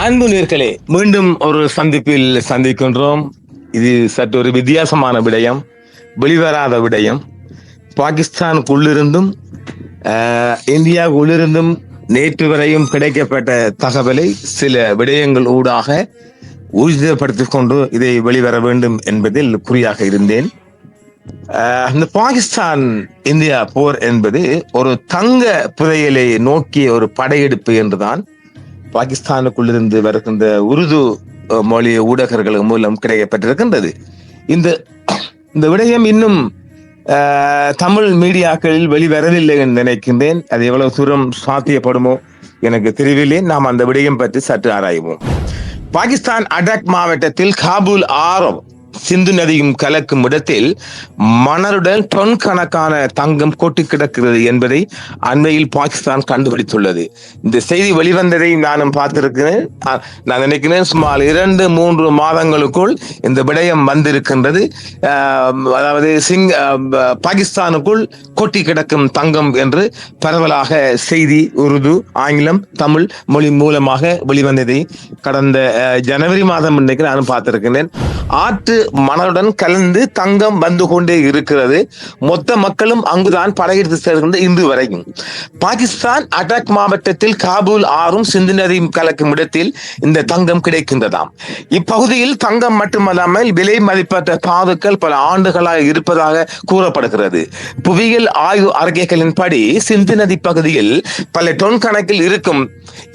அன்பு நேர்களே, மீண்டும் ஒரு சந்திப்பில் சந்திக்கின்றோம். இது சற்று ஒரு வித்தியாசமான விடயம், வெளிவராத விடயம். பாகிஸ்தானுக்குள்ளிருந்தும் இந்தியாவுக்குள்ளிருந்தும் நேற்று வரையும் கிடைக்கப்பட்ட தகவலை சில விடயங்கள் ஊடாக ஊர்ஜிதப்படுத்திக் கொண்டு இதை வெளிவர வேண்டும் என்பதில் குறியாக இருந்தேன். இந்த பாகிஸ்தான் இந்தியா போர் என்பது ஒரு தங்க புதையலை நோக்கிய ஒரு படையெடுப்பு என்றுதான் பாகிஸ்தானுக்குள்ளிருந்து வருகின்ற உருது மொழி ஊடகர்கள் மூலம் கிடைக்கப்பட்டிருக்கின்றது. இந்த இந்த விடயம் இன்னும் தமிழ் மீடியாக்களில் வெளிவரவில்லை என்று நினைக்கின்றேன். அது எவ்வளவு தூரம் சாத்தியப்படுமோ எனக்கு தெரியவில்லை. நாம் அந்த விடயம் பற்றி சற்று ஆராய்வோம். பாகிஸ்தான் அடாக் மாவட்டத்தில் காபூல் ஆரம் சிந்து நதியும் கலக்கும் இடத்தில் மணலுடன் டொன் கணக்கான தங்கம் கொட்டி கிடக்கிறது என்பதை அண்மையில் பாகிஸ்தான் கண்டுபிடித்துள்ளது. இந்த செய்தி வெளிவந்ததை நானும் பார்த்திருக்கிறேன். நான் நினைக்கிறேன் சுமார் 2-3 மாதங்களுக்குள் இந்த விடயம் வந்திருக்கின்றது. அதாவது பாகிஸ்தானுக்குள் கொட்டி கிடக்கும் தங்கம் என்று பரவலாக செய்தி உருது, ஆங்கிலம், தமிழ் மொழி மூலமாக வெளிவந்ததை கடந்த ஜனவரி மாதம் இன்னைக்கு நானும் பார்த்திருக்கிறேன். ஆற்று மணலுடன் கலந்து தங்கம் வந்து கொண்டே இருக்கிறது. மொத்த மக்களும் அங்குதான் படையெடுத்து செல்கின்ற இன்று வரைக்கும். பாகிஸ்தான் அடாக் மாவட்டத்தில் காபூல் ஆறும் சிந்து நதியும் கலக்கும் இடத்தில் இந்த தங்கம் கிடைக்கின்றதாம். இப்பகுதியில் தங்கம் மட்டுமல்லாமல் விலை மதிப்பற்ற தாதுக்கள் பல ஆண்டுகளாக இருப்பதாக கூறப்படுகிறது. புவியியல் ஆய்வு அறிக்கைகளின்படி சிந்து நதி பகுதியில் பல டொன் கணக்கில் இருக்கும்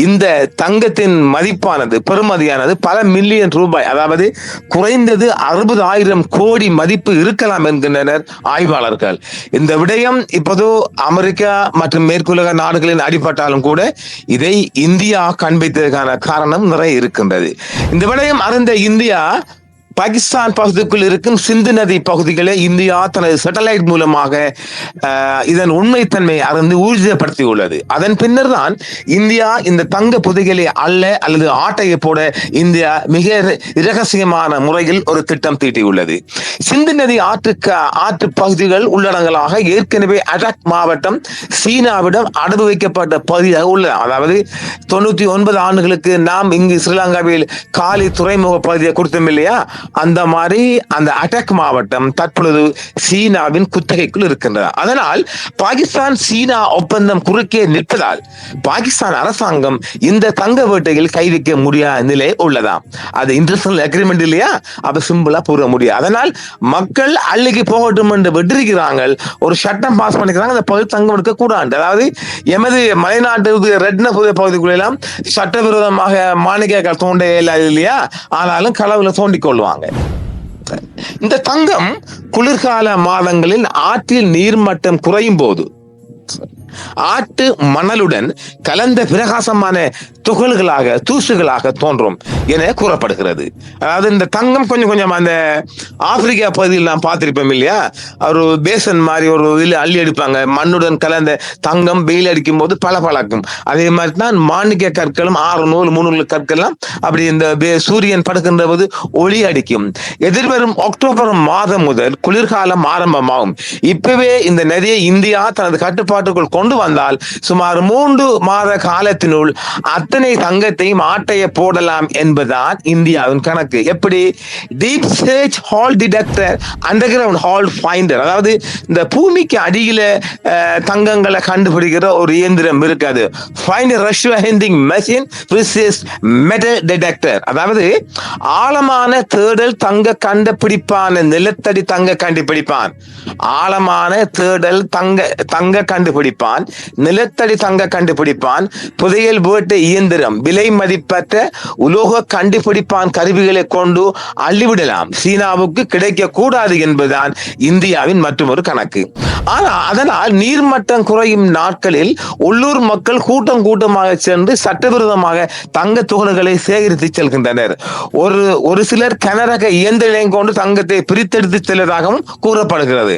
இந்த தங்கத்தின் மதிப்பானது பெறுமதியானது பல மில்லியன் ரூபாய், அதாவது குறைந்தது 60,000 கோடி மதிப்பு இருக்கலாம் என்கின்றனர் ஆய்வாளர்கள். இந்த விடயம் இப்போது அமெரிக்கா மற்றும் மேற்குலக நாடுகளின் அடிபட்டாலும் கூட இதை இந்தியா காண்பித்ததற்கான காரணம் நிறைய இருக்கின்றது. இந்த விடயம் அறிந்த இந்தியா பாகிஸ்தான் பகுதிக்குள் இருக்கும் சிந்து நதி பகுதிகளை இந்தியா தனது சேட்டலைட் மூலமாக இதன் உண்மைத்தன்மையை அறிந்து ஊர்ஜிதப்படுத்தியுள்ளது. அதன் பின்னர் தான் இந்தியா இந்த தங்க புதைகளை அல்லது ஆட்டையை போட இந்தியா மிக இரகசியமான முறையில் ஒரு திட்டம் தீட்டியுள்ளது. சிந்து நதி ஆற்று பகுதிகள் உள்ளடங்கலாக ஏற்கனவே அடாக் மாவட்டம் சீனாவிடம் அடகு வைக்கப்பட்ட பகுதியாக உள்ளது. அதாவது 99 ஆண்டுகளுக்கு நாம் இங்கு ஸ்ரீலங்காவில் காலி துறைமுக பகுதியை கொடுத்தோம் இல்லையா, அந்த மாதிரி அந்த அடாக் மாவட்டம் தற்பொழுது சீனாவின் குத்தகைக்குள் இருக்கின்றது. அதனால் பாகிஸ்தான் சீனா ஒப்பந்தம் குறுக்கே நிற்பதால் பாகிஸ்தான் அரசாங்கம் இந்த தங்க வேட்டையில் கை வைக்க முடியாத நிலை உள்ளதாம். அது இன்டர்நேஷனல் அக்ரிமெண்ட் இல்லையா, அப்ப சிம்பிளா கூற முடியும். அதனால் மக்கள் அள்ளிக்கு போகட்டும் என்று வெற்றிருக்கிறாங்க. ஒரு சட்டம் பாஸ் பண்ணிக்கிறாங்க, அந்த பகுதி தங்கம் எடுக்க கூடாது. அதாவது எமது மலைநாட்டு ரெட்ன பகுதிக்குள்ள எல்லாம் சட்டவிரோதமாக மாணிக்கங்கள் தோண்ட இயலாது இல்லையா, ஆனாலும் களவுல தோண்டிக் கொள்வாங்க. இந்த தங்கம் குளிர்கால மாதங்களில் ஆற்றில் நீர்மட்டம் குறையும் போது ஆட்டு மணலுடன் கலந்த பிரகாசமான துகள்களாக தூசுகளாக தோன்றும் என கூறப்படுகிறது. அதாவது இந்த தங்கம் கொஞ்சம் கொஞ்சம் அந்த ஆப்பிரிக்கா பகுதியில் நாம் பார்த்திருப்போம் இல்லையா, ஒரு பேசன் மாதிரி ஒரு இதில் அள்ளி அடிப்பாங்க. மண்ணுடன் கலந்த தங்கம் வெயில் அடிக்கும் போது பளபளக்கும். அதே மாதிரி தான் மாணிக்க கற்களும் 600 கற்கள்லாம் அப்படி இந்த சூரியன் படுக்கின்ற போது ஒளி அடிக்கும். எதிர்வரும் அக்டோபர் மாதம் முதல் குளிர்காலம் ஆரம்பமாகும். இப்பவே இந்த நதியை இந்தியா தனது கட்டுப்பாட்டுக்குள் கொண்டு வந்தால் சுமார் 3 மாத காலத்தினுள் அத்தனை தங்கத்தையும் ஆட்டைய போடலாம் என்பதுதான் இந்தியாவின் கணக்கு. எப்படி? Deep search hole detector, underground hole finder, அதாவது இந்த பூமிக்கு அடியில தங்கங்களை கண்டுபிடிக்கிற ஒரு இயந்திரம் இருக்காது. Finder Russia hunting machine precious metal detector, அதாவது ஆழமான தேடல் தங்க கண்டுபிடிப்பான், நிலத்தடி தங்க கண்டுபிடிப்பான். ஆழமான தேடல் தங்க கண்டுபிடிப்பான், நிலத்தடி தங்க கண்டுபிடிப்பான், புதையல் வேட்டை இயந்திரம், விலை மதிப்பற்ற உலோக கண்டுபிடிப்பான் கருவிகளை கொண்டு அள்ளிவிடலாம். சீனாவுக்கு கிடைக்க கூடாது என்பதுதான் இந்தியாவின் மற்றொரு கணக்கு. அதனால் நீர்மட்டம் குறையும் நாட்களில் உள்ளூர் மக்கள் கூட்டமாக சென்று சட்டவிரோதமாக தங்க துகள்களை சேகரித்து செல்கின்றனர். ஒரு சிலர் கனரக இயந்திரங்களையும் கொண்டு தங்கத்தை பிரித்தெடுத்து செல்வதாகவும் கூறப்படுகிறது.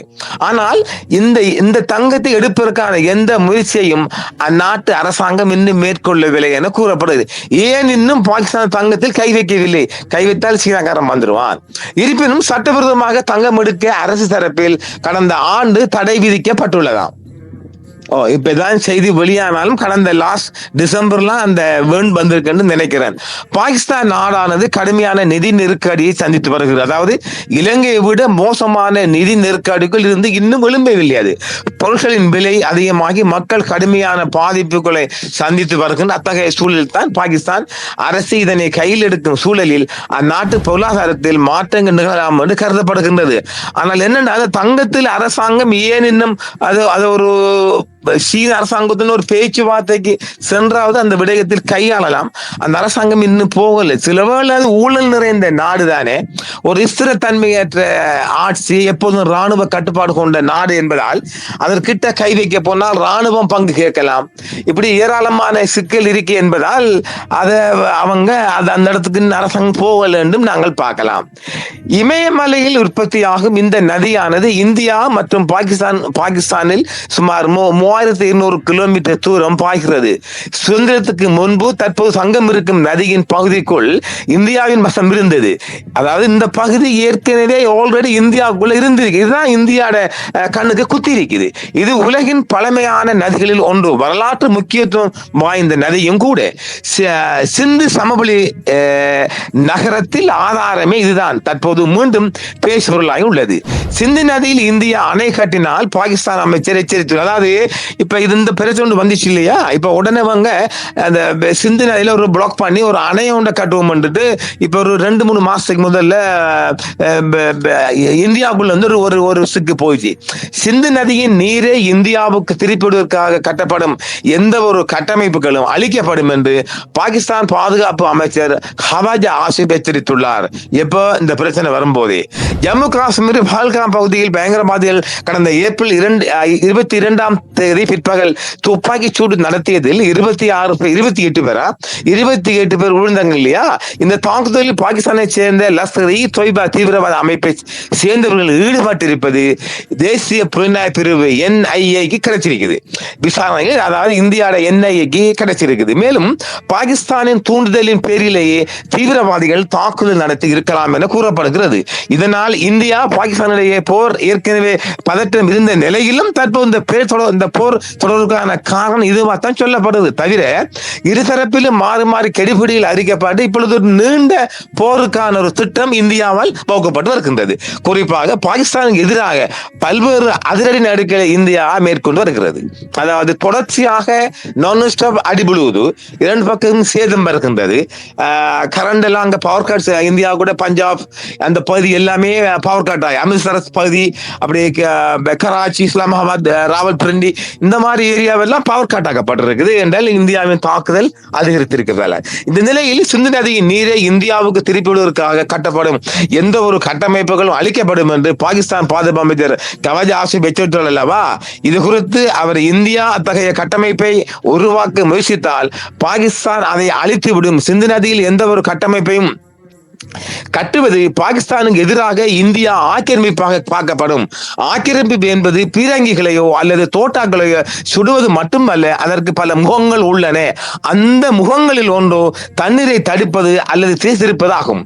ஆனால் இந்த தங்கத்தை எடுப்பதற்கான எந்த முயற்சியையும் அந்நாட்டு அரசாங்கம் இன்னும் மேற்கொள்ளவில்லை என கூறப்படுகிறது. ஏன் இன்னும் பாகிஸ்தான் தங்கத்தில் கை வைக்கவில்லை? கை வைத்தால் சீனாக்காரன் வந்துடுவான். இருப்பினும் சட்டவிரோதமாக தங்கம் எடுக்க அரசு தரப்பில் கடந்த ஆண்டு தடை விதிக்கப்பட்டுள்ளதாம். இப்பதான் செய்தி வெளியானாலும் கடந்த லாஸ்ட் டிசம்பர்லாம் அந்த வேர்ன் வந்திருக்கு நினைக்கிறேன். பாகிஸ்தான் நாடானது கடுமையான நிதி நெருக்கடியை சந்தித்து வருகிறது. அதாவது இலங்கையை விட மோசமான நிதி நெருக்கடிகள் இருந்து இன்னும் எழும்பவில்லை. அது பொருட்களின் விலை அதிகமாகி மக்கள் கடுமையான பாதிப்புகளை சந்தித்து வருகின்ற அத்தகைய சூழலில் தான் பாகிஸ்தான் அரசு இதனை கையில் எடுக்கும் சூழலில் அந்நாட்டு பொருளாதாரத்தில் மாற்றங்கள் நிகழலாம் என்று கருதப்படுகின்றது. ஆனால் என்னென்ன தங்கத்தில் அரசாங்கம் ஏன் இன்னும் அது ஒரு சீன அரசாங்கத்தின் ஒரு பேச்சுவார்த்தைக்கு சென்றாவது அந்த விடயத்தில் கையாளலாம். அந்த அரசாங்கம் இன்னும் போகல. சிலவேளை ஊழல் நிறைந்த நாடு தானே, ஒரு ஸ்திரத்தன்மையற்ற ஆட்சி, எப்போதும் ராணுவ கட்டுப்பாடு கொண்ட நாடு என்பதால் அதற்கிட்ட கை வைக்க போனால் ராணுவம் பங்கு கேட்கலாம். இப்படி ஏராளமான சிக்கல் இருக்கு என்பதால் அதை அவங்க அந்த இடத்துக்கு அரசாங்கம் போகல என்றும் நாங்கள் பார்க்கலாம். இமயமலையில் உற்பத்தியாகும் இந்த நதியானது இந்தியா மற்றும் பாகிஸ்தானில் சுமார் 3200 கிலோமீட்டர் தூரம் பாய்கிறது. சுதந்திரத்துக்கு முன்பு தற்போது சங்கம் இருக்கும் நதியின் பகுதிக்குள் இந்தியாவின் வசம் இருந்தது. அதாவது இந்த பகுதி ஏற்கனவே ஆல்ரெடி இந்தியாவுக்குள்ள இருந்திருக்கு. இதுதான் இந்தியாவோட கண்ணுக்கு குத்தி இருக்குது. இது உலகின் பழமையான நதிகளில் ஒன்று, வரலாற்று முக்கியத்துவம் வாய்ந்த நதியும் கூட. சிந்து சமவெளி நகரத்தில் ஆதாரமே இதுதான் தற்போது மீண்டும் பேசுபொருளாக உள்ளது. சிந்து நதியில் இந்தியா அணை கட்டினால் பாகிஸ்தான் அமைச்சர் எச்சரித்துள்ளார். அதாவது இப்ப இது இந்த பிரச்சனை வந்துச்சு இல்லையா, இப்ப உடனே அந்த சிந்து நதியில ஒரு பிளாக் பண்ணி ஒரு அணையை ஒன்றை கட்டுவோம். இப்ப ஒரு 2-3 மாசத்துக்கு முதல்ல இந்தியாவுக்குள்ள வந்து ஒரு சிக்கு போயிடுச்சு. சிந்து நதியின் நீரை இந்தியாவுக்கு திருப்பிடுவதற்காக கட்டப்படும் எந்த ஒரு கட்டமைப்புகளும் அழிக்கப்படும் என்று பாகிஸ்தான் பாதுகாப்பு அமைச்சர் ஹவாஜா ஆசிப் எச்சரித்துள்ளார். எப்போ இந்த பிரச்சனை வரும்போதே ஜம்மு காஷ்மீர் பஹல்காம் பகுதியில் பயங்கரவாதிகள் கடந்த ஏப்ரல் 22ஆம் தேதி பிற்பகல் துப்பாக்கி சூடு நடத்தியதில் 28 பேர் விழுந்தாங்க இல்லையா. இந்த தாக்குதலில் பாகிஸ்தானை சேர்ந்த லஷ்கர்-இ-தொய்பா தீவிரவாத அமைப்பை சேர்ந்தவர்கள் ஈடுபட்டிருப்பது தேசிய புலனாய்வு பிரிவு NIA-க்கு கிடைச்சிருக்குது. விசாரணைகள் அதாவது இந்தியாவோட NIA-க்கு கிடைச்சிருக்குது. மேலும் பாகிஸ்தானின் தூண்டுதலின் பேரிலேயே தீவிரவாதிகள் தாக்குதல் நடத்தி இருக்கலாம் என கூறப்படுகிறது. இதனால் இந்தியா பாகிஸ்தானிடையே போர் ஏற்கனவே பதற்றம் இருந்த நிலையிலும் தற்போது இந்த போர் தொடர்பான காரணம் இதுவாக தான் சொல்லப்படுது. தவிர இருதரப்பிலும் மாறி மாறி கெடுபிடியில் அறிக்கப்பட்டு இப்பொழுது ஒரு நீண்ட போருக்கான ஒரு திட்டம் இந்தியாவால் வகுக்கப்பட்டு வருகின்றது. குறிப்பாக பாகிஸ்தானுக்கு எதிராக பல்வேறு அதிரடி நடவடிக்கைகளை இந்தியா மேற்கொண்டு வருகிறது. அதாவது தொடர்ச்சியாக நான் ஸ்டாப் அடிபடுவது, இரண்டு பக்கமும் சேதம் வருகின்றது. கரண்ட் எல்லாம் அங்க பவர் கட்ஸ், இந்தியா கூட பஞ்சாப் அந்த பகுதி எல்லாமே பவர் கட் ஆகி, அமிர்தசரஸ் பகுதி, அப்படியே கராச்சி, இஸ்லாமாபாத், ராவல்பிண்டி இந்த மாதிரி ஏரியாவெல்லாம் பவர் கட் ஆக்கப்பட்டிருக்குது என்றால் இந்தியாவின் தாக்குதல் அதிகரித்திருக்கிறதால. இந்த நிலையில் சிந்து நதியின் நீரை இந்தியாவுக்கு திருப்பிவிடுவதற்காக கட்டப்படும் எந்த ஒரு கட்டமைப்புகளும் அளிக்கப்படும் என்று பாகிஸ்தான் பாதுகாப்பு அமைச்சர் ஹவாஜா ஆசிப் எச்சரித்துள்ளார் அல்லவா. இது குறித்து அவர் இந்தியா அத்தகைய கட்டமைப்பை உருவாக்க முயற்சித்தால் பாகிஸ்தான் அதை அழித்துவிடும். சிந்து நதியில் எந்த ஒரு கட்டமைப்பையும் கட்டுவது பாகிஸ்தானுக்கு எதிராக இந்தியா ஆக்கிரமிப்பாக பார்க்கப்படும். ஆக்கிரமிப்பு என்பது பீரங்கிகளையோ அல்லது தோட்டாக்களையோ சுடுவது மட்டுமல்ல, அதற்கு பல முகங்கள் உள்ளன. அந்த முகங்களில் ஒன்றோ தண்ணீரை தடுப்பது அல்லது தீர்த்திருப்பதாகும்.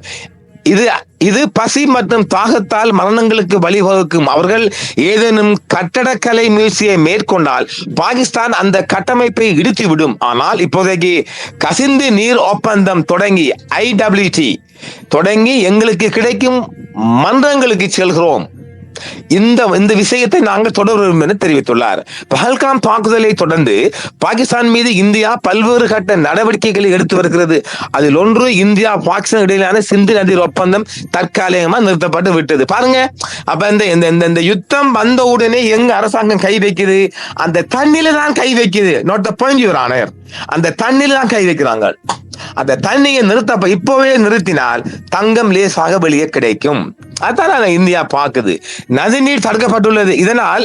இது பசி மற்றும் தாகத்தால் மரணங்களுக்கு வழிவகுக்கும். அவர்கள் ஏதேனும் கட்டடக்கலை முயற்சியை மேற்கொண்டால் பாகிஸ்தான் அந்த கட்டமைப்பை இடித்துவிடும். ஆனால் இப்போதைக்கு கசிந்து நீர் ஒப்பந்தம் தொடங்கி IWT தொடங்கி எங்களுக்கு கிடைக்கும் மன்றங்களுக்கு செல்கிறோம். இந்த விஷயத்தை நாங்கள் தொடரும் என தெரிவித்துள்ளார். பஹல்காம் தாக்குதலை தொடர்ந்து பாகிஸ்தான் மீது இந்தியா பல்வேறு கட்ட நடவடிக்கைகளை எடுத்து வருகிறது. அதில் ஒன்று இந்தியா பாகிஸ்தான் இடையிலான சிந்து நதி ஒப்பந்தம் தற்காலிகமா நிறுத்தப்பட்டு விட்டது. பாருங்க, அப்ப இந்த யுத்தம் வந்த உடனே எங்க அரசாங்கம் கை வைக்குது? அந்த தண்ணியில தான் கை வைக்குது. Not the point your honour. அந்த தண்ணியில தான் கை வைக்கிறாங்க. அந்த தண்ணியை இப்பவே நிறுத்தினால் தங்கம் லேசாக வெளியே கிடைக்கும். அதான் இந்தியா பார்க்குது. நதிநீர் தடுக்கப்பட்டுள்ளது. இதனால்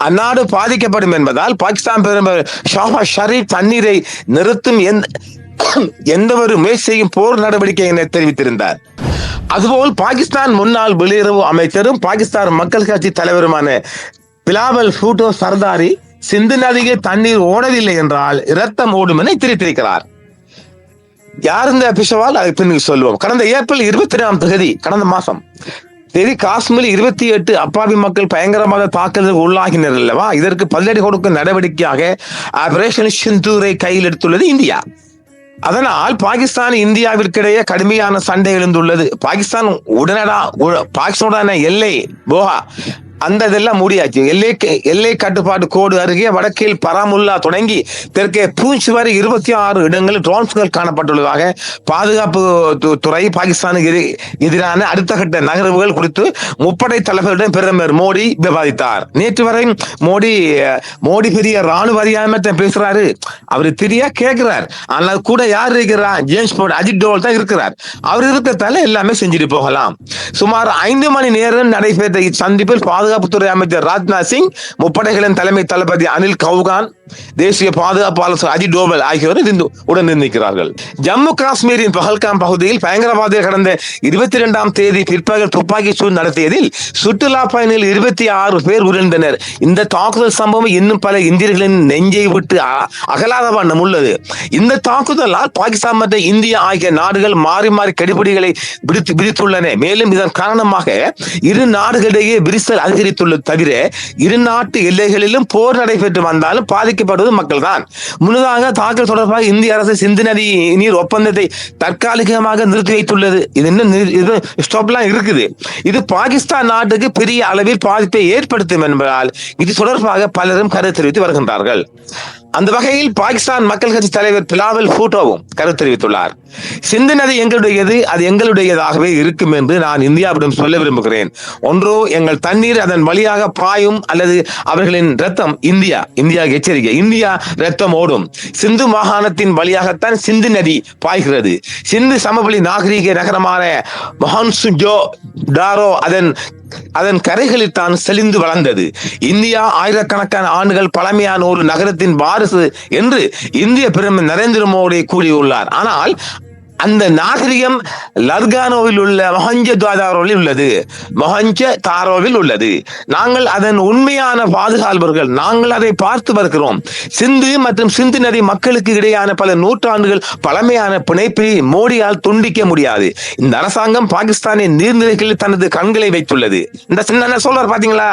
அந்நாடு பாதிக்கப்படும் என்பதால் பாகிஸ்தான் பிரதமர் ஷாபாஸ் ஷரீப் தண்ணீரை நிறுத்தும் எந்த ஒரு முயற்சியும் போர் நடவடிக்கை என தெரிவித்திருந்தார். அதுபோல் பாகிஸ்தான் முன்னாள் வெளியுறவு அமைச்சரும் பாகிஸ்தான் மக்கள் கட்சி தலைவருமான பிலாவல் பூட்டோ சர்தாரி சிந்து நதிக்கு தண்ணீர் ஓடவில்லை என்றால் இரத்தம் ஓடும் என எச்சரித்திருக்கிறார். யார் இந்த பிஷவால் அதை பின்னுக்கு சொல்லுவோம். கடந்த ஏப்ரல் 22ஆம் தேதி கடந்த மாசம் சரி, காஷ்மீர் 28 அப்பாவி மக்கள் பயங்கரமாக தாக்குதலுக்கு உள்ளாகினர் அல்லவா? இதற்கு பதிலடி கொடுக்கும் நடவடிக்கையாக ஆபரேஷன் சிந்தூரை கையில் எடுத்துள்ளது இந்தியா. அதனால் பாகிஸ்தான் இந்தியாவிற்கிடையே கடுமையான சண்டை எழுந்துள்ளது. பாகிஸ்தான் பாகிஸ்தானுடான எல்லை போகா அந்த இதெல்லாம் மூடியாச்சு. எல்லை கட்டுப்பாட்டு கோடு அருகே வடக்கில் பராமுல்லா தொடங்கி தெற்கே பூஞ்ச் வரை 26 இடங்களில் ட்ரோன்ஸ்கள் காணப்பட்டுள்ளதாக பாதுகாப்பு துறை பாகிஸ்தானுக்கு எதிரான அடுத்த கட்ட நகர்வுகள் குறித்து முப்படை தலைவரிடம் பிரதமர் மோடி விவாதித்தார். நேற்று வரை மோடி பெரிய ராணுவ அதிகாரி பேசுறாரு, அவரு தெரியா கேட்கிறார். ஆனால் கூட யார் இருக்கிறார்? ஜேம்ஸ் போர்ட், அஜித் டோவல் தான் இருக்கிறார். அவர் இருக்கிறதால எல்லாமே செஞ்சுட்டு போகலாம். சுமார் 5 மணி நேரம் நடைபெற்ற இச்சந்திப்பில் பாதுகாப்புத்துறை அமைச்சர் ராஜ்நாத் சிங், முப்படைகளின் தலைமை தளபதி அனில் கவுகான், தேசிய பாதுகாப்பு ஆலோசகர் அஜித் டோவல் ஆகியோர் உடன் இருக்கிறார்கள். ஜம்மு காஷ்மீரின் பஹல்காம் பகுதியில் பயங்கரவாதிகள் கடந்த 22ஆம் தேதி பிற்பகல் துப்பாக்கி சூடு நடத்தியதில் சுற்றுலா பயணிகள் 26 பேர் உயிரிழந்தனர். இந்த தாக்குதல் சம்பவம் இன்னும் பல இந்தியர்களின் நெஞ்சை விட்டு அகலாத வண்ணம் உள்ளது. இந்த தாக்குதலால் பாகிஸ்தான் மற்றும் இந்தியா ஆகிய நாடுகள் மாறி மாறி கடிபிடிகளை விதித்துள்ளன. மேலும் இதன் காரணமாக இரு நாடுகளிடையே விரிசல் அதிகரித்துள்ளது தவிர இரு நாட்டு எல்லைகளிலும் போர் நடைபெற்று வந்தாலும் பாதிக்கப்படுவது மக்கள் தான். முன்னதாக தாக்கல் தொடர்பாக இந்திய அரசு சிந்து நதி நீர் ஒப்பந்தத்தை தற்காலிகமாக நிறுத்தி வைத்துள்ளது. இது இன்னும் ஸ்டாப்லாம் இருக்குது. இது பாகிஸ்தான் நாட்டுக்கு பெரிய அளவில் பாதிப்பை ஏற்படுத்தும் என்பதால் இது தொடர்பாக பலரும் கருத்து தெரிவித்து வருகின்றார்கள். அந்த வகையில் பாகிஸ்தான் மக்கள் கட்சி தலைவர் பிலாவல் பூட்டோவும் கருத்து தெரிவித்துள்ளார். சிந்து நதி எங்களுடையது, அது எங்களுடையதாகவே இருக்கும் என்று நான் இந்தியாவிடம் சொல்ல விரும்புகிறேன். ஒன்றோ எங்கள் தண்ணீர் அதன் வழியாக பாயும் அல்லது அவர்களின் ரத்தம் இந்தியா எச்சரிக்கை, இந்தியா ரத்தம் ஓடும். சிந்து மாகாணத்தின் வழியாகத்தான் சிந்து நதி பாய்கிறது. சிந்து சமவெளி நாகரீக நகரமான மொஹன்சுஜோ டாரோ அதன் கரைகளில் தான் செழிந்து வளர்ந்தது. இந்தியா ஆயிரக்கணக்கான ஆண்டுகள் பழமையான ஒரு நகரத்தின் வாரிசு என்று இந்திய பிரதமர் நரேந்திர மோடி கூறியுள்ளார். ஆனால் அந்த நாகரிகம் லர்கானோவில் உள்ள மொஹஞ்சதாரோவில் உள்ளது. நாங்கள் அதன் உண்மையான பாதுகாவலர்கள். நாங்கள் அதை பார்த்து வருகிறோம். சிந்து மற்றும் சிந்து நதி மக்களுக்கு இடையான பல நூற்றாண்டுகள் பழமையான பிணைப்பை மோடியால் துண்டிக்க முடியாது. இந்த அரசாங்கம் பாகிஸ்தானின் நீர்நிலைகளில் தனது கண்களை வைத்துள்ளது. இந்த சின்ன சொல்றார் பாத்தீங்களா,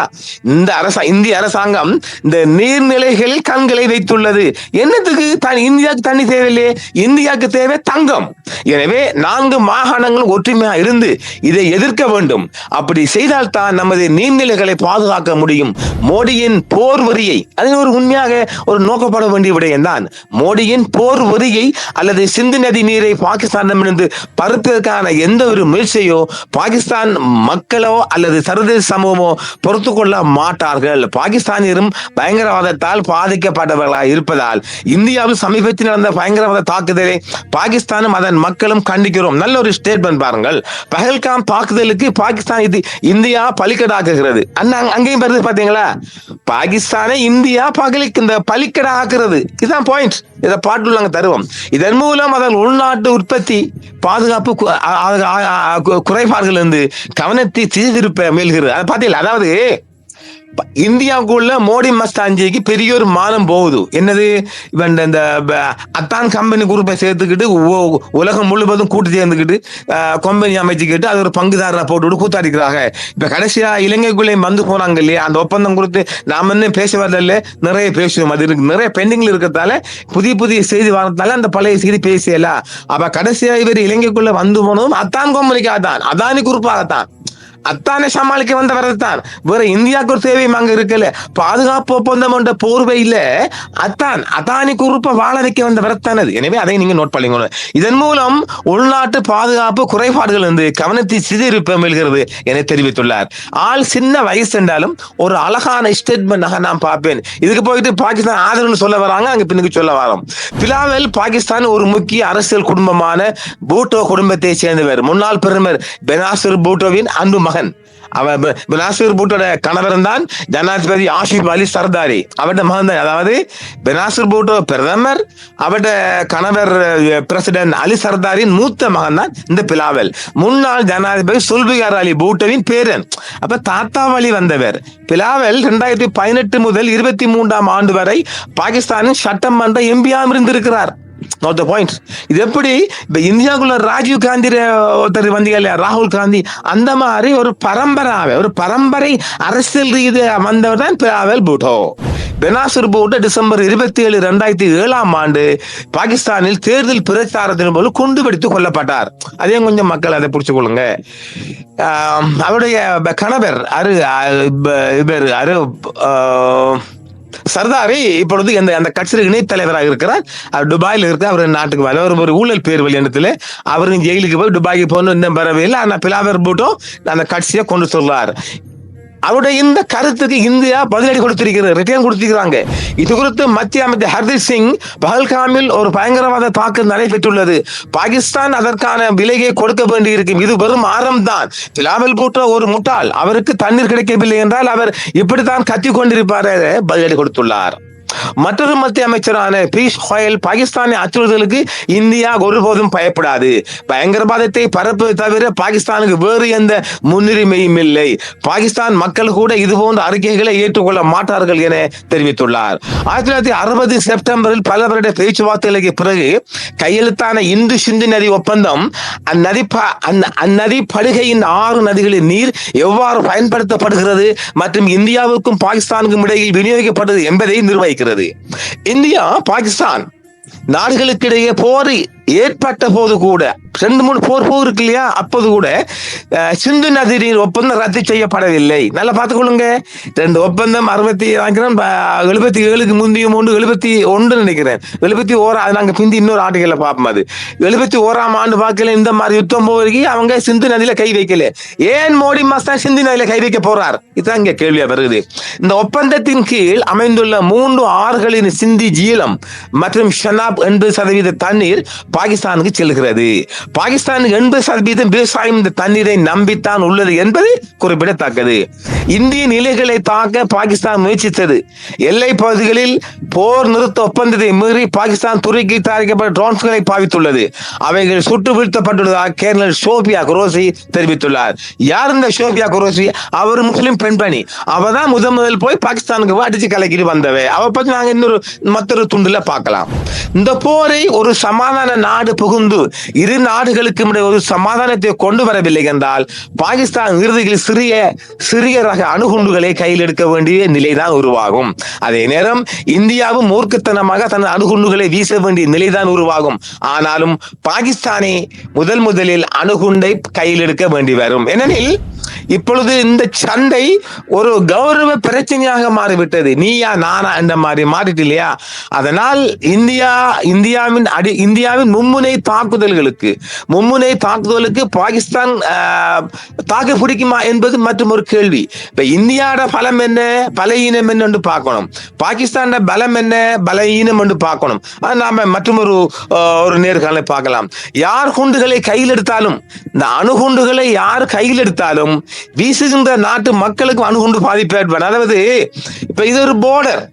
இந்திய அரசாங்கம் இந்த நீர்நிலைகளில் கண்களை வைத்துள்ளது. என்னத்துக்கு? இந்தியாவுக்கு தண்ணி தேவையில்லையே, இந்தியாவுக்கு தேவை தங்கம். எனவே 4 மாகாணங்கள் ஒற்றுமையாக இருந்து இதை எதிர்க்க வேண்டும். அப்படி செய்தால் தான் நமது நீர்நிலைகளை பாதுகாக்க முடியும். மோடியின் போர் வரியை, அது ஒரு உண்மையாக ஒரு நோக்கப்பட வேண்டிய விடயம் தான். மோடியின் போர் வரியை அல்லது சிந்து நதி நீரை பாகிஸ்தானிடமிருந்து பறிப்பதற்கான எந்த ஒரு முயற்சியோ பாகிஸ்தான் மக்களோ அல்லது சர்வதேச சமூகமோ பொறுத்து கொள்ள மாட்டார்கள். பாகிஸ்தானியரும் பயங்கரவாதத்தால் பாதிக்கப்பட்டவர்களாக இருப்பதால் இந்தியாவில் சமீபத்தில் நடந்த பயங்கரவாத தாக்குதலை பாகிஸ்தானும் அதன் மக்களும் கண்டிக்கிறோம். நல்ல ஒரு ஸ்டேட்மெண்ட் பாருங்கள். பஹல்காம் தாக்குதலுக்கு பாகிஸ்தான் இந்தியா பலிக்கடாக்குகிறது. அங்கேயும் வருது பாத்தீங்களா, பாகிஸ்தானை இந்தியா பலிக்கடாக்குறது. இதுதான் பாயிண்ட். இதை பாட்டு நாங்கள் தருவோம். இதன் மூலம் அதன் உள்நாட்டு உற்பத்தி பாதுகாப்பு குறைபாடுகள் இருந்து கவனத்தை திசைதிருப்ப முயல்கிறது. அதை பார்த்தீங்களா, அதாவது இந்தியாவுக்குள்ள மோடி மஸ்தான்ஜிக்கு பெரிய ஒரு மானம் போகுது. என்னது, இந்த அத்தான் கம்பெனி குரூப்பை சேர்த்துக்கிட்டு உலகம் முழுவதும் கூட்டு சேர்ந்துக்கிட்டு கம்பெனி அமைச்சுக்கிட்டு அது ஒரு பங்குதாரரை போட்டு கூத்தாடிக்கிறாங்க. இப்ப கடைசியா இலங்கைக்குள்ளே வந்து போனாங்க இல்லையா, அந்த ஒப்பந்தம் கொடுத்து நாம என்ன பேச வரல, நிறைய பேசுவோம். அது இருக்கு, நிறைய பெண்டிங்ல இருக்கிறதால புதிய செய்தி வரதால அந்த பழைய செய்தி பேசலாம். அப்ப கடைசியா இவர் இலங்கைக்குள்ள வந்து போனதும் அத்தான் கம்பெனிக்காகத்தான், அதானி குரூப்பாகத்தான், அத்தானை சமாளிக்க வந்தவர்கள் தான். வேற இந்தியாவுக்கு ஒரு தேவையும் அங்க இருக்கல. பாதுகாப்பு ஒப்பந்தம் என்ற போர்வையில அதானி குரூப்பை வாழ வைக்க வந்தவர்தானது. எனவே அதை நீங்க நோட் பண்ணிக்கணும். இதன் மூலம் உள்நாட்டு பாதுகாப்பு குறைபாடுகள் வந்து கவனத்தை சிதறிப்ப முயல்கிறது என தெரிவித்துள்ளார். ஆள் சின்ன வயசு என்றாலும் ஒரு அழகான ஸ்டேட்மெண்டாக நான் பார்ப்பேன். இதுக்கு போயிட்டு பாகிஸ்தான் ஆதரவு சொல்ல வராங்க, அங்க பின்னுக்கு சொல்ல வரோம். பிலாவல் பாகிஸ்தான் ஒரு முக்கிய அரசியல் குடும்பமான பூட்டோ குடும்பத்தை சேர்ந்தவர். முன்னாள் பிரதமர் பெனாசிர் பூட்டோவின் அன்பு மகன். பெனாசிர் பூட்டோட கணவர் தான் ஜனாதிபதி ஆசிப் அலி சர்தாரி, அவருடைய மகன் தான். அதாவது பெனாசிர் பூட்டோ பிரதமர், அவருடைய கணவர் பிரசிடென்ட் அலி சர்தாரின் மூத்த மகன் தான் இந்த பிலாவல். முன்னாள் ஜனாதிபதி சுல்பிகார் அலி பூட்டோவின் பேரன். அப்ப தாத்தா வழி வந்தவர் பிலாவல். 2018 முதல் 23ஆம் ஆண்டு வரை பாகிஸ்தானின் சட்டமன்ற எம்பியாக இருந்திருக்கிறார். Not the point. இது எப்படி இப்ப இந்தியாவுக்குள்ள ராஜீவ் காந்தி ஒருத்தர் வந்தீங்க இல்லையா, ராகுல் காந்தி, அந்த மாதிரி ஒரு பரம்பரை அரசியல் ரீதியா வந்தவர் தான் பிலாவல் பூட்டோ. பெனாசிர் பூட்டோ டிசம்பர் 27, 2007 பாகிஸ்தானில் தேர்தல் பிரச்சாரத்தின் போது குண்டு வெடித்து கொல்லப்பட்டார். அதே கொஞ்சம் மக்கள் அதை புடிச்சு கொள்ளுங்க. அவருடைய கணவர் சர்தாரி இப்பொழுது அந்த கட்சியின் இணைத் தலைவராக இருக்கிறார். அவர் துபாயில் இருக்கிறார். அவர் நாட்டுக்கு வர ஒரு ஊழல் பேர் வெளியிடத்துல அவரும் ஜெயிலுக்கு போய் துபாய்க்கு போகணும், இன்னும் வரவில்லை. ஆனா பிலாவர் பூட்டோ அந்த கட்சியை கொண்டு சொல்றார். அவருடைய இந்த கருத்துக்கு இந்தியா பதிலடி கொடுத்திருக்கிறது, ரிட்டர்ன் கொடுத்திருக்கிறாங்க. இது குறித்து மத்திய அமைச்சர் ஹர்தீப் சிங் பஹல்காமில் ஒரு பயங்கரவாத தாக்குதல் நடைபெற்றுள்ளது. பாகிஸ்தான் அதற்கான விலையை கொடுக்க வேண்டியிருக்கும். இது வெறும் ஆரம்பம்தான். பிலாவல் பூட்டோ ஒரு முட்டாள். அவருக்கு தண்ணீர் கிடைக்கவில்லை என்றால் அவர் இப்படித்தான் கத்திக் கொண்டிருப்பார். பதிலடி கொடுத்துள்ளார். மற்றொரு மத்திய அமைச்சரான பீயூஷ் கோயல் பாகிஸ்தானின் அச்சுறுத்தலுக்கு இந்தியா ஒருபோதும் பயப்படாது. பயங்கரவாதத்தை பரப்புவதை தவிர பாகிஸ்தானுக்கு வேறு எந்த முன்னுரிமையும் இல்லை. பாகிஸ்தான் மக்கள் கூட இதுபோன்ற அறிக்கைகளை ஏற்றுக்கொள்ள மாட்டார்கள் என தெரிவித்துள்ளார். 1960 செப்டம்பரில் பல வருட பேச்சுவார்த்தைகளுக்கு பிறகு கையெழுத்தான இந்து சிந்து நதி ஒப்பந்தம் அந்நதி படுகையின் 6 நதிகளின் நீர் எவ்வாறு பயன்படுத்தப்படுகிறது மற்றும் இந்தியாவுக்கும் பாகிஸ்தானுக்கும் இடையில் விநியோகிக்கப்படுகிறது என்பதை நிர்வகிக்கிறது. இந்தியா பாகிஸ்தான் நாடுகளுக்கிடையே போர் ஏற்பட்ட போது கூட 2-3 போர் இருக்கு இல்லையா, அப்போது கூட சிந்து நதி நீர் ஒப்பந்தம் ரத்து செய்யப்படவில்லை. நல்லா பார்த்துக்கொள்ளுங்க. 2 ஒப்பந்தம் 77க்கு முந்தைய 71 நினைக்கிறேன், 71 அது நாங்க பிந்தி இன்னொரு ஆண்டுகளை பார்ப்போம். அது 71ஆம் ஆண்டு பார்க்கல இந்த மாதிரி யுத்தம் போகிறீங்க, அவங்க சிந்து நதியில கை வைக்கல. ஏன் மோடி மாஸ்டர் சிந்து நதியில கை வைக்க போறார்? இதுதான் இங்க கேள்வியா வருது. இந்த ஒப்பந்தத்தின் கீழ் அமைந்துள்ள 3 ஆறுகளின் சிந்தி, ஜீலம் மற்றும் ஷனாப் 80% தண்ணீர் பாகிஸ்தானுக்கு செல்கிறது. பாகிஸ்தானுக்கு 80% விவசாயம் இந்த தண்ணீரை நம்பித்தான் உள்ளது என்பது குறிப்பிடத்தக்கது. இந்திய நிலைகளை தாக்க பாகிஸ்தான் முயற்சித்தது. எல்லை பகுதிகளில் போர் நிறுத்த ஒப்பந்தத்தை மீறி பாகிஸ்தான் துருக்கி தயாரிக்கப்பட்ட ட்ரோன்களை பாவித்துள்ளது. அவைகள் சுட்டு வீழ்த்தப்பட்டுள்ளதாக கேர்னல் ஷோபியா குரோசி தெரிவித்துள்ளார். யார் இந்த ஷோபியா குரோசி? அவர் முஸ்லிம் பெண்மணி. அவதான் முதல் போய் பாகிஸ்தானுக்கு அடிச்சு கலக்கிட்டு வந்தவை. அவ பத்தி நாங்க மற்றொரு துண்டுல பார்க்கலாம். இந்த போரை ஒரு சமாதான நாடு புகுந்து இரு நாடுகளுக்கும் ஒரு சமாதானத்தை கொண்டு வரவில்லை என்றால் பாகிஸ்தான் இறுதியில் சிறிய ரக அணுகுண்டுகளை கையில் எடுக்க வேண்டிய நிலைதான் உருவாகும். அதே நேரம் இந்தியாவும் மூர்க்கத்தனமாக தன் அணுகுண்டுகளை வீச வேண்டிய நிலைதான் உருவாகும். ஆனாலும் பாகிஸ்தானே முதலில் அணுகுண்டை கையில் எடுக்க வேண்டி வரும். ஏனெனில் இப்பொழுது இந்த சண்டை ஒரு கௌரவ பிரச்சனையாக மாறிவிட்டது. நீயா நானா என்ற மாதிரி மாறிட்டு இல்லையா? அதனால் இந்தியாவின் மும்முனை தாக்குதலுக்கு பாகிஸ்தான் தாக்கு பிடிக்குமா என்பது மற்றும் ஒரு கேள்வி. இப்ப இந்தியாவோட பலம் என்ன, பலவீனம் என்று பார்க்கணும். பாகிஸ்தான பலம் என்ன, பலவீனம் என்று பார்க்கணும். நாம மற்றும் ஒரு நேர்காணலை பார்க்கலாம். யார் குண்டுகளை கையில் எடுத்தாலும், இந்த அணுகுண்டுகளை யார் கையில் எடுத்தாலும் வீசுகின்ற நாட்டு மக்களுக்கு அணுகுண்டு பாதிப்பு ஏற்படும். அதாவது இப்ப இது ஒரு போர்டர்.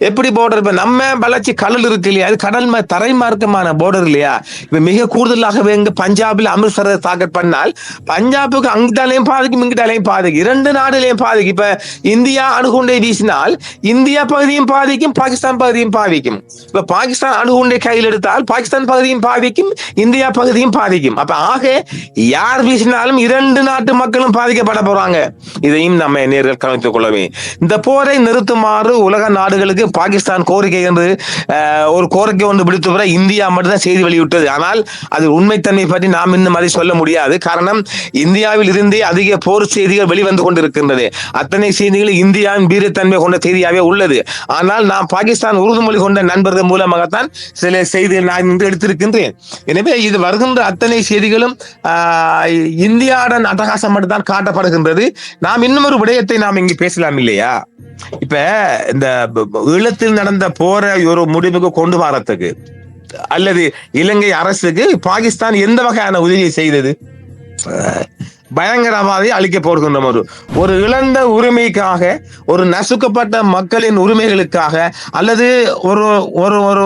எப்படி போர்டர்? இப்ப நம்ம வளர்ச்சி கடல் இருக்கு இல்லையா, அது கடல் தரை மார்க்கமான போர்டர் இல்லையா. இப்ப மிக கூடுதலாக எங்க பஞ்சாபில் அமிர்தசரை தாக்கட் பண்ணால் பஞ்சாபுக்கு அங்கிட்டாலையும் பாதிக்கும், இங்கிட்டாலையும் பாதிக்கும், 2 நாடுகளையும் பாதிக்கும். இப்ப இந்தியா அணுகுண்டை வீசினால் இந்தியா பகுதியும் பாதிக்கும், பாகிஸ்தான் பகுதியும் பாதிக்கும். இப்ப பாகிஸ்தான் அணுகுண்டை கையில் எடுத்தால் பாகிஸ்தான் பகுதியும் பாதிக்கும், இந்தியா பகுதியும் பாதிக்கும். அப்ப ஆக யார் வீசினாலும் 2 நாட்டு மக்களும் பாதிக்கப்பட போறாங்க. இதையும் நம்ம நேர்கள் கவனித்துக் கொள்ளவே. இந்த போரை நிறுத்துமாறு உலக நாடுகளுக்கு பாகிஸ்தான் கோரிக்கை என்று ஒரு கோரிக்கை ஒன்று விடுத்து வர இந்தியா மட்டும்தான் செய்தி வெளியிட்டது. ஆனால் அது உண்மைத்தன்மை பற்றி நாம் இன்னும் அதை சொல்ல முடியாது. காரணம், இந்தியாவில் இருந்தே அதிக போர் செய்திகள் வெளிவந்து கொண்டிருக்கின்றது. அத்தனை செய்திகள் இந்தியாவின் வீரத்தன்மை கொண்ட செய்தியாகவே உள்ளது. ஆனால் நாம் பாகிஸ்தான் உறுதிமொழி கொண்ட நண்பர்கள் மூலமாகத்தான் சில செய்திகள் நான் இன்று எடுத்திருக்கின்றேன். எனவே இது வருகின்ற அத்தனை செய்திகளும் இந்தியாவுடன் அட்டகாசம் மட்டும்தான் காட்டப்படுகின்றது. நாம் இன்னும் ஒரு விடயத்தை நாம் இங்கு பேசலாம் இல்லையா? இப்ப இந்த ஈழத்தில் நடந்த போரை ஒரு முடிவுக்கு கொண்டு வரத்துக்கு அல்லது இலங்கை அரசுக்கு பாகிஸ்தான் எந்த வகையான உதவியை செய்தது? பயங்கரவாதி அழிக்க போடுகின்ற ஒரு இழந்த உரிமைக்காக, ஒரு நசுக்கப்பட்ட மக்களின் உரிமைகளுக்காக, அல்லது ஒரு ஒரு ஒரு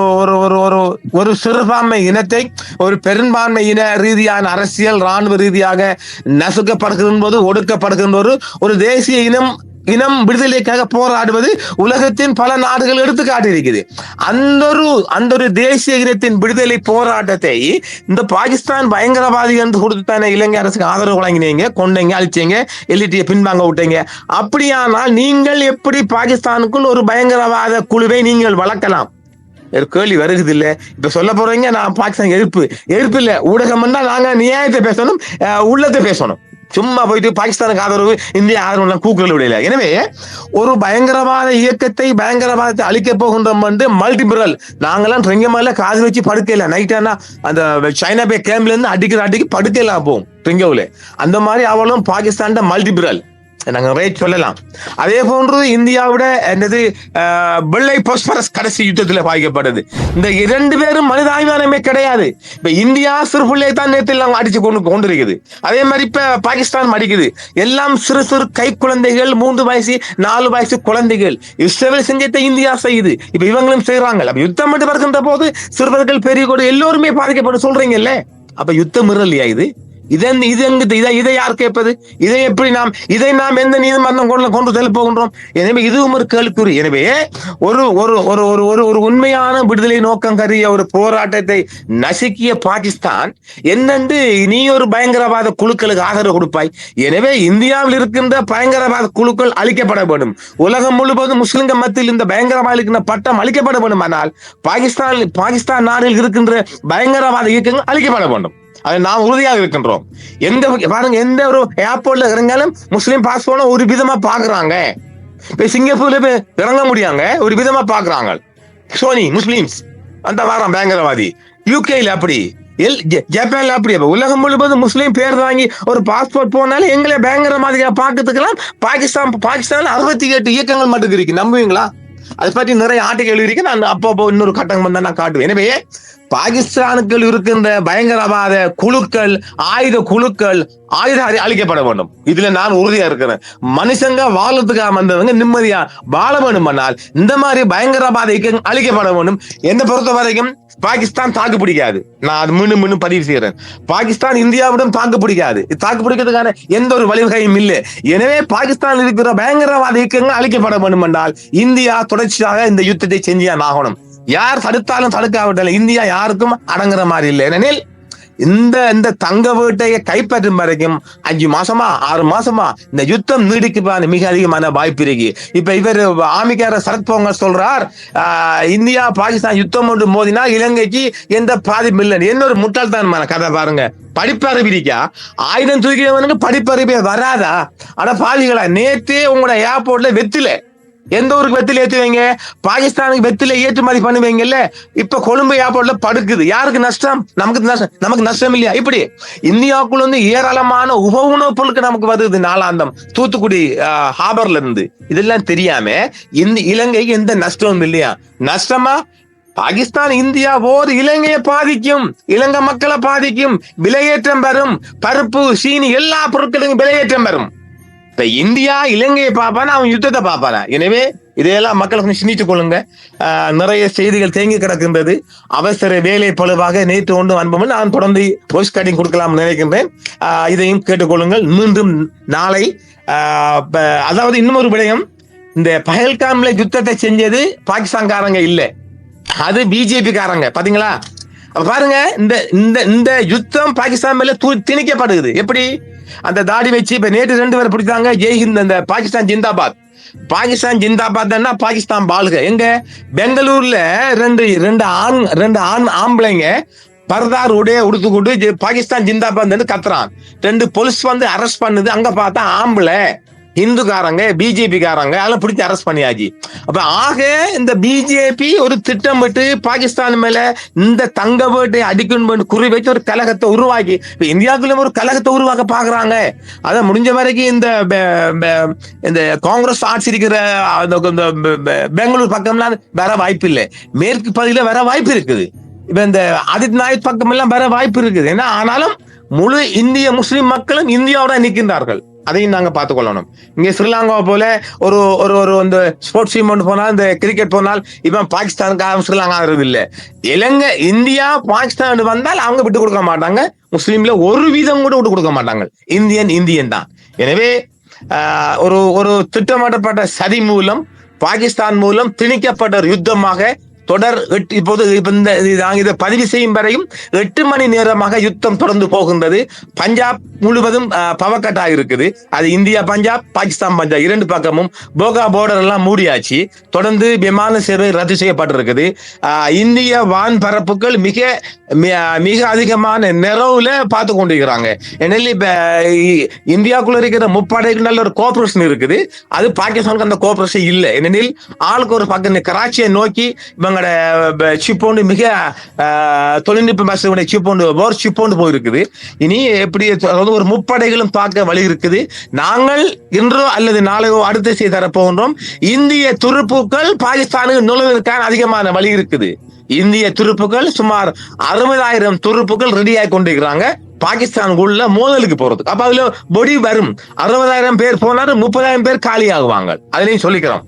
ஒரு ஒரு சிறுபான்மை இனத்தை ஒரு பெரும்பான்மை இன ரீதியான அரசியல் இராணுவ ரீதியாக நசுக்கப்படுகின்ற போது, ஒடுக்கப்படுகின்ற ஒரு தேசிய இனம் இனம் விடுதலைக்காக போராடுவது உலகத்தின் பல நாடுகள் எடுத்து காட்டியிருக்குது. அந்த ஒரு தேசிய இனத்தின் விடுதலை போராட்டத்தை இந்த பாகிஸ்தான் பயங்கரவாதி என்று கொடுத்தானே இலங்கை அரசுக்கு ஆதரவு வழங்கினீங்க, கொண்டீங்க, அழிச்சீங்க, எல்இடியை பின்வாங்க விட்டீங்க. அப்படியானால் நீங்கள் எப்படி பாகிஸ்தானுக்குள் ஒரு பயங்கரவாத குழுவை நீங்கள் வளர்க்கலாம்? கேள்வி வருகிறது இல்ல. இப்ப சொல்ல போறீங்க நான் பாகிஸ்தான் எதிர்ப்பு இல்ல, ஊடகம் நாங்க நியாயத்தை பேசணும், உள்ளத்தை பேசணும். சும்மா போயிட்டு பாகிஸ்தானுக்கு ஆதரவு, இந்தியா ஆதரவு கூக்குரல் விடையில. எனவே ஒரு பயங்கரவாத இயக்கத்தை, பயங்கரவாதத்தை அழிக்க போகின்றோம் என்று மல்டிபிரல். நாங்கெல்லாம் ரெங்கமால காது வச்சு படுக்கல, நைட்டானா அந்த சைனா பே கேம்ப்ல இருந்து அடிக்கு படுக்கலாம் போகும் ரிங்கோவில். அந்த மாதிரி அவளும் பாகிஸ்தான் மல்டிபிரல் நாங்க ரைட் சொல்லலாம். அதே போன்று இந்தியாவோட என்னது வெள்ளை பாஸ்பரஸ் கடைசி யுத்தத்தில் பாதிக்கப்பட்டது. இந்த 2 பேரும் மனிதாபிமானமே கிடையாது. இப்ப இந்தியா சிறுபிள்ளை தான் நேற்று எல்லாம் அடிச்சு கொண்டிருக்குது. அதே மாதிரி இப்ப பாகிஸ்தான் அடிக்குது. எல்லாம் சிறு சிறு கை குழந்தைகள், 3 வயசு 4 வயசு குழந்தைகள். இஸ்ரேல் செஞ்சத்தை இந்தியா செய்யுது, இப்ப இவங்களும் செய்யறாங்க. அப்ப யுத்தம் மட்டும் வருகின்ற போது சிறுவர்கள் பெரிய எல்லோருமே பாதிக்கப்பட்டு சொல்றீங்கல்ல, அப்ப யுத்தம் இல்லையா இது? இதை யார் கேட்பது? இதை நாம் எந்த நீதிமன்றம் கொண்டு செல்ல போகின்றோம்? எனவே இதுவும் ஒரு கேள்விக்குறி. எனவே ஒரு உண்மையான விடுதலை நோக்கம் கருதிய ஒரு போராட்டத்தை நசுக்கிய பாகிஸ்தான் என்னென்று நீ ஒரு பயங்கரவாத குழுக்களுக்கு ஆதரவு கொடுப்பாய். எனவே இந்தியாவில் இருக்கின்ற பயங்கரவாத குழுக்கள் அழிக்கப்பட வேண்டும். உலகம் முழுவதும் முஸ்லிம்கள் மத்தியில் இந்த பயங்கரவாத பட்டம் அளிக்கப்பட வேண்டும். ஆனால் பாகிஸ்தான் நாட்டில் இருக்கின்ற பயங்கரவாத இயக்கங்கள் அழிக்கப்பட வேண்டும். அதை நாம் உறுதியாக இருக்கின்றோம். பாருங்க, எந்த ஒரு ஏர்போர்ட்ல இறங்காலும் முஸ்லீம் பாஸ்போர்ட் ஒரு விதமா பாக்குறாங்க. இப்ப சிங்கப்பூர்ல போய் இறங்க முடியாங்க, ஒரு விதமா பாக்குறாங்க. சோனி முஸ்லிம்ஸ் அந்த வாரம் பயங்கரவாதி. யூகேல அப்படி, ஜப்பான்ல அப்படி. உலகம் முழுவதும் முஸ்லீம் பேர் வாங்கி ஒரு பாஸ்போர்ட் போனாலும் எங்களை பயங்கரவாதியா பார்க்கறதுக்கெல்லாம் பாகிஸ்தான்ல 68 இயக்கங்கள் மட்டும் இருக்கு. நம்புவீங்களா? அதை பற்றி நிறைய ஆர்டிகல் எழுதியிருக்கேன். நான் அப்போ இன்னொரு கட்டம் வந்தா நான் காட்டுவேன். எனவே பாகிஸ்தானுக்குள் இருக்கின்ற பயங்கரவாத குழுக்கள், ஆயுத குழுக்கள், அழிக்கப்பட வேண்டும். இதுல நான் உறுதியா இருக்கிறேன். மனுஷங்க வாழத்துக்காக வந்தவங்க நிம்மதியா வாழ வேண்டும். ஆனால் இந்த மாதிரி பயங்கரவாத இயக்கங்கள் அழிக்கப்பட வேண்டும். என்னை பொறுத்த வரைக்கும் பாகிஸ்தான் தாக்கு பிடிக்காது. நான் அது மீண்டும் பதிவு செய்யறேன். பாகிஸ்தான் இந்தியாவிடம் தாக்கு பிடிக்காது. தாக்கு பிடிக்கிறதுக்கான எந்த ஒரு வழிவகையும் இல்லை. எனவே பாகிஸ்தான் இருக்கிற பயங்கரவாத இயக்கங்கள் அழிக்கப்பட வேண்டும் என்றால் இந்தியா தொடர்ச்சியாக இந்த யுத்தத்தை செஞ்சான் ஆகணும். யார் தடுத்தாலும் தடுக்காவிட்டாலும் இந்தியா யாருக்கும் அடங்குற மாதிரி இல்லை. ஏனெனில் இந்த தங்க வீட்டையை கைப்பற்றும் வரைக்கும் 5 மாசமா 6 மாசமா இந்த யுத்தம் நீடிக்க மிக அதிகமான வாய்ப்பு இருக்கு. இப்ப இவர் ஆமிக்கார சரத்பவார் சொல்றார், இந்தியா பாகிஸ்தான் யுத்தம் ஒன்று மோதினா இலங்கைக்கு எந்த பாதிப்பும் இல்லை. என்ன ஒரு முட்டாள்தனமான கதை பாருங்க. படிப்பறிவு இருக்கா? ஆயுதம் தூக்கினவனுக்கு படிப்பறிவே வராதா? ஆனா பாதிகளா, நேற்றே உங்களோட ஏர்போர்ட்ல வெத்தில, எந்த ஊருக்கு வெத்தில ஏற்றுவீங்க? பாகிஸ்தானுக்கு வெத்தில ஏற்றுமதி பண்ணுவீங்கல்ல. இப்ப கொழும்பு ஏர்போர்ட்ல படுக்குது. யாருக்கு நஷ்டம்? நமக்கு நஷ்டம் இல்லையா? இப்படி இந்தியாவுக்குள்ள ஏராளமான உப உணவுப் பொருட்கள் நமக்கு வருது. நாளாந்தம் தூத்துக்குடி ஹாபர்ல இருந்து. இதெல்லாம் தெரியாம இலங்கைக்கு எந்த நஷ்டமும் இல்லையா? நஷ்டமா? பாகிஸ்தான் இந்தியா போது இலங்கையை பாதிக்கும், இலங்கை மக்களை பாதிக்கும். விலையேற்றம் வரும். பருப்பு, சீனி, எல்லா பொருட்களுக்கும் விலையேற்றம் வரும். இப்ப இந்தியா இலங்கையை பார்ப்பானா, அவன் யுத்தத்தை பார்ப்பானா? எனவே இதையெல்லாம் மக்களுக்கு சிந்தித்துக் கொள்ளுங்க. நிறைய செய்திகள் தேங்கி கிடக்கின்றது. அவசர வேலை பழுவாக நேற்று ஒன்று அனுப்பும். நான் தொடர்ந்து வாய்ஸ் கட்டிங் கொடுக்கலாம் நினைக்கின்றேன். இதையும் கேட்டுக்கொள்ளுங்கள். மீண்டும் நாளை அதாவது இன்னும் ஒரு விடயம், இந்த பஹல்காம்ல யுத்தத்தை செஞ்சது பாகிஸ்தான்காரங்க இல்ல, அது பிஜேபி காரங்க. பாத்தீங்களா? பாருங்க, இந்த யுத்தம் பாகிஸ்தான் மேல திணிக்கப்படுது. எப்படி? அந்த தாடி வச்சு இப்ப நேற்று 2 பேர் பிடிச்சாங்க. ஜெய்ஹிந்த், அந்த பாகிஸ்தான் ஜிந்தாபாத். பாகிஸ்தான் ஜிந்தாபாத் பாகிஸ்தான் பால்க. எங்க பெங்களூர்ல ரெண்டு ஆம்பளைங்க பரதார் உடைய உடுத்துக்கொண்டு பாகிஸ்தான் ஜிந்தாபாத் கத்துறான். 2 போலீஸ் வந்து அரெஸ்ட் பண்ணுது. அங்க பார்த்தா ஆம்பளை இந்துக்காரங்க, பிஜேபி காரங்க, அதெல்லாம் பிடிச்சி அரெஸ்ட் பண்ணியாச்சு. அப்ப ஆக இந்த பிஜேபி ஒரு திட்டமிட்டு பாகிஸ்தான் மேல இந்த தங்க வீட்டை அடிக்கணும் குறி வச்சு ஒரு கலகத்தை உருவாக்கி இந்தியாவுக்குள்ள ஒரு கலகத்தை உருவாக்க பாக்குறாங்க. அதை முடிஞ்ச வரைக்கும் இந்த காங்கிரஸ் ஆட்சி இருக்கிற பெங்களூர் பக்கம்லாம் வர வாய்ப்பு இல்லை. மேற்கு பகுதியில வர வாய்ப்பு இருக்குது. இப்ப இந்த ஆதித்ய நாயக் பக்கம் எல்லாம் வர வாய்ப்பு இருக்குது. ஏன்னா ஆனாலும் முழு இந்திய முஸ்லிம் மக்களும் இந்தியாவோட நிற்கின்றார்கள். அதையும் நாங்க பார்த்துக் கொள்ளணும். இங்க ஸ்ரீலங்கா போல ஒரு ஸ்போர்ட்ஸ் டீம் போனால், இந்த கிரிக்கெட் போனால் இவன் பாகிஸ்தானுக்காக ஸ்ரீலங்கா இல்லை. இலங்கை இந்தியா பாகிஸ்தான் வந்தால் அவங்க விட்டு கொடுக்க மாட்டாங்க. முஸ்லீம்ல 1% கூட விட்டு கொடுக்க மாட்டாங்க. இந்தியன் தான். எனவே ஒரு ஒரு திட்டமிடப்பட்ட சதி மூலம் பாகிஸ்தான் மூலம் திணிக்கப்பட்ட ஒரு யுத்தமாக தொடர் இப்போது இதை பதிவு செய்யும் வரையும் 8 மணி நேரமாக யுத்தம் தொடர்ந்து போகின்றது. பஞ்சாப் முழுவதும் பவக்கட்டாக இருக்குது. அது இந்தியா பஞ்சாப், பாகிஸ்தான் பஞ்சாப் 2 பக்கமும் போகா போர்டர் எல்லாம் மூடியாச்சு. தொடர்ந்து விமான சேவை ரத்து செய்யப்பட்டிருக்குது. இந்திய வான் பரப்புகள் மிக மிக அதிகமான நிறவுல பார்த்து கொண்டிருக்கிறாங்க. ஏனெனில் இப்ப இந்தியாவுக்குள்ள இருக்கிற முப்படைக்கு நல்ல ஒரு கோஆபரேஷன் இருக்குது. அது பாகிஸ்தானுக்கு அந்த கோஆபரேஷன் இல்லை. ஏனெனில் ஆளுக்கு ஒரு பக்கம் கராச்சியை நோக்கி இவங்களோட சிப்போண்டு மிக தொழில்நுட்ப சிப்போண்டு போயிருக்குது. இனி எப்படி ஒரு முப்படைகளும் தாக்க வழி இருக்குது. நாங்கள் இன்றோ அல்லது நாளையோ அடுத்த செய்தி தரப்போகின்றோம். இந்திய துருப்புக்கள் பாகிஸ்தானுக்கு நுழைவதற்கான அதிகமான வழி இருக்குது. இந்திய துருப்புகள் சுமார் 60,000 துருப்புகள் ரெடியாகி கொண்டிருக்கிறாங்க பாகிஸ்தானுக்குள்ள மோதலுக்கு போறதுக்கு. அப்ப அதுல பொடி வரும். 60,000 பேர் போனாரு, 30,000 பேர் காலி ஆகுவாங்க. அதுலயும் சொல்லிக்கிறோம்.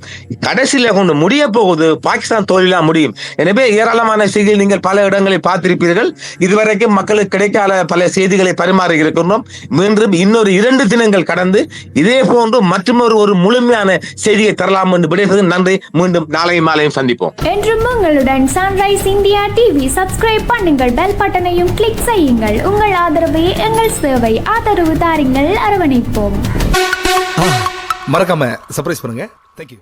கடைசியில கொண்டு முடிய போகுது பாகிஸ்தான் தோல்வியா முடியும். எனவே ஏராளமான செய்திகள் நீங்கள் பல இடங்களில் பார்த்திருப்பீர்கள். இதுவரைக்கும் மக்களுக்கு கிடைக்காத பல செய்திகளை பரிமாறி இருக்கின்றோம். மீண்டும் இன்னொரு 2 தினங்கள் கடந்து இதே போன்று மற்றொரு ஒரு முழுமையான செய்தியை தரலாம் என்று விடைபெறுவது. நன்றி. மீண்டும் நாளையும் மாலையும் சந்திப்போம். என்றும் உங்களுடன் சன்ரைஸ் இந்தியா டிவி. சப்ஸ்கிரைப் பண்ணுங்கள், பெல் பட்டனையும் கிளிக் செய்யுங்கள். உங்கள் ஆதரவே எங்கள் சேவை. ஆதரவு தாருங்கள், அரவணைப்போம். மறக்காம சர்ப்ரைஸ் பண்ணுங்க. தேங்க்யூ.